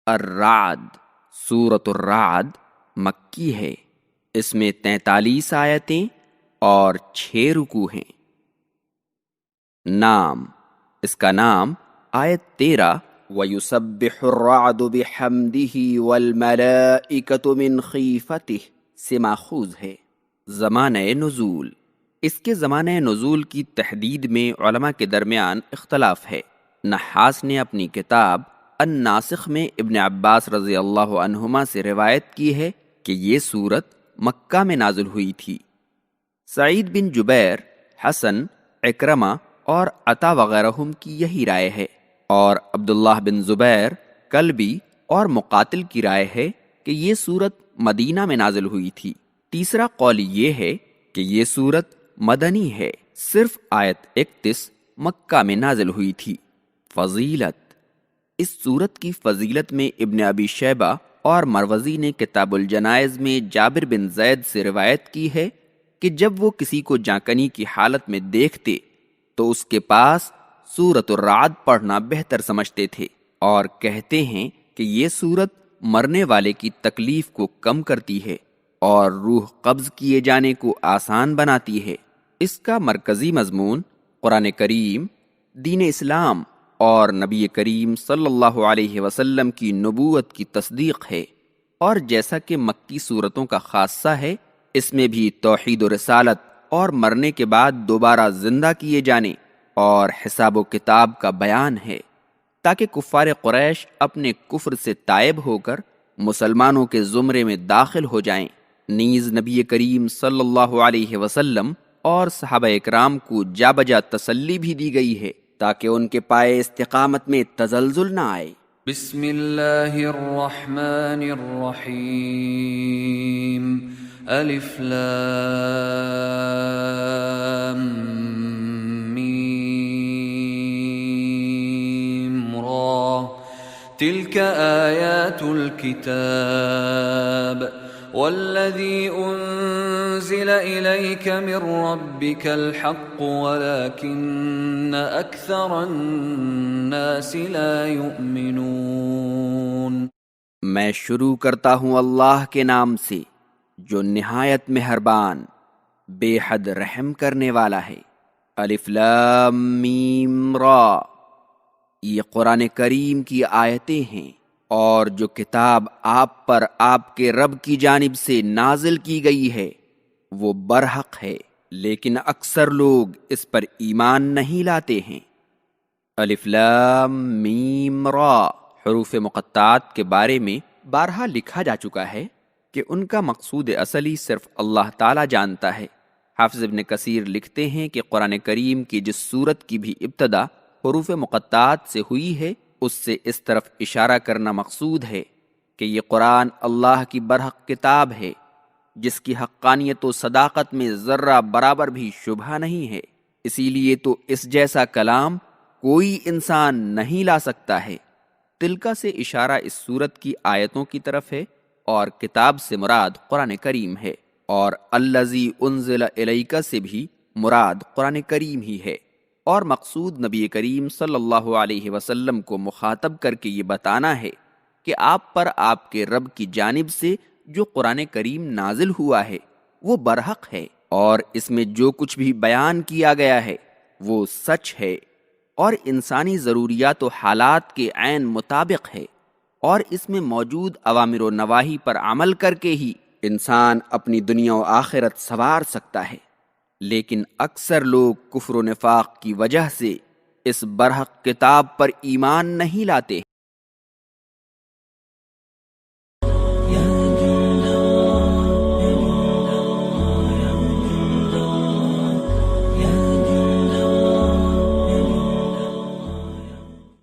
الرعد، سورۃ الرعد مکی ہے۔ اس میں 43 آیتیں اور 6 رکوع ہیں۔ نام، اس کا نام آیت 13 وَيُسَبِّحُ الرَّعْدُ بِحَمْدِهِ وَالْمَلَائِكَةُ مِنْ خِیفَتِهِ سے ماخوذ ہے۔ زمانہ نزول، اس کے زمانہ نزول کی تحدید میں علماء کے درمیان اختلاف ہے۔ نحاس نے اپنی کتاب الناسخ میں ابن عباس رضی اللہ عنہما سے روایت کی ہے کہ یہ سورت مکہ میں نازل ہوئی تھی۔ سعید بن جبیر، حسن، اکرمہ اور عطا وغیرہم کی یہی رائے ہے، اور عبداللہ بن زبیر، کلبی اور مقاتل کی رائے ہے کہ یہ سورت مدینہ میں نازل ہوئی تھی۔ تیسرا قول یہ ہے کہ یہ سورت مدنی ہے، صرف آیت 31 مکہ میں نازل ہوئی تھی۔ فضیلت، اس سورت کی فضیلت میں ابن ابی شیبہ اور مروزی نے کتاب الجنائز میں جابر بن زید سے روایت کی ہے کہ جب وہ کسی کو جانکنی کی حالت میں دیکھتے تو اس کے پاس سورۃ الرعد پڑھنا بہتر سمجھتے تھے، اور کہتے ہیں کہ یہ سورت مرنے والے کی تکلیف کو کم کرتی ہے اور روح قبض کیے جانے کو آسان بناتی ہے۔ اس کا مرکزی مضمون قرآن کریم، دین اسلام اور نبی کریم صلی اللہ علیہ وسلم کی نبوت کی تصدیق ہے، اور جیسا کہ مکی صورتوں کا خاصہ ہے، اس میں بھی توحید و رسالت اور مرنے کے بعد دوبارہ زندہ کیے جانے اور حساب و کتاب کا بیان ہے، تاکہ کفار قریش اپنے کفر سے تائب ہو کر مسلمانوں کے زمرے میں داخل ہو جائیں۔ نیز نبی کریم صلی اللہ علیہ وسلم اور صحابہ اکرام کو جا بجا تسلی بھی دی گئی ہے تاکہ ان کے پائے استقامت میں تزلزل نہ آئے۔ بسم اللہ الرحمن الرحیم، الف لام میم را، تلک آیات الکتاب والذی انزل الیک من ربک الحق ولکن اکثر الناس لا یؤمنون۔ میں شروع کرتا ہوں اللہ کے نام سے جو نہایت مہربان، بے حد رحم کرنے والا ہے۔ الف لام میم را، یہ قرآن کریم کی آیتیں ہیں، اور جو کتاب آپ پر آپ کے رب کی جانب سے نازل کی گئی ہے وہ برحق ہے، لیکن اکثر لوگ اس پر ایمان نہیں لاتے ہیں۔ الف لام میم را، حروف مقطعات کے بارے میں بارہا لکھا جا چکا ہے کہ ان کا مقصود اصلی صرف اللہ تعالی جانتا ہے۔ حافظ ابن کثیر لکھتے ہیں کہ قرآن کریم کی جس سورت کی بھی ابتدا حروف مقطعات سے ہوئی ہے، اس سے اس طرف اشارہ کرنا مقصود ہے کہ یہ قرآن اللہ کی برحق کتاب ہے، جس کی حقانیت و صداقت میں ذرہ برابر بھی شبہ نہیں ہے۔ اسی لیے تو اس جیسا کلام کوئی انسان نہیں لا سکتا ہے۔ تلکا سے اشارہ اس سورت کی آیتوں کی طرف ہے، اور کتاب سے مراد قرآن کریم ہے، اور الذی انزل الیک سے بھی مراد قرآن کریم ہی ہے، اور مقصود نبی کریم صلی اللہ علیہ وسلم کو مخاطب کر کے یہ بتانا ہے کہ آپ پر آپ کے رب کی جانب سے جو قرآن کریم نازل ہوا ہے وہ برحق ہے، اور اس میں جو کچھ بھی بیان کیا گیا ہے وہ سچ ہے، اور انسانی ضروریات و حالات کے عین مطابق ہے، اور اس میں موجود اوامر و نواہی پر عمل کر کے ہی انسان اپنی دنیا و آخرت سنوار سکتا ہے۔ لیکن اکثر لوگ کفر و نفاق کی وجہ سے اس برحق کتاب پر ایمان نہیں لاتے۔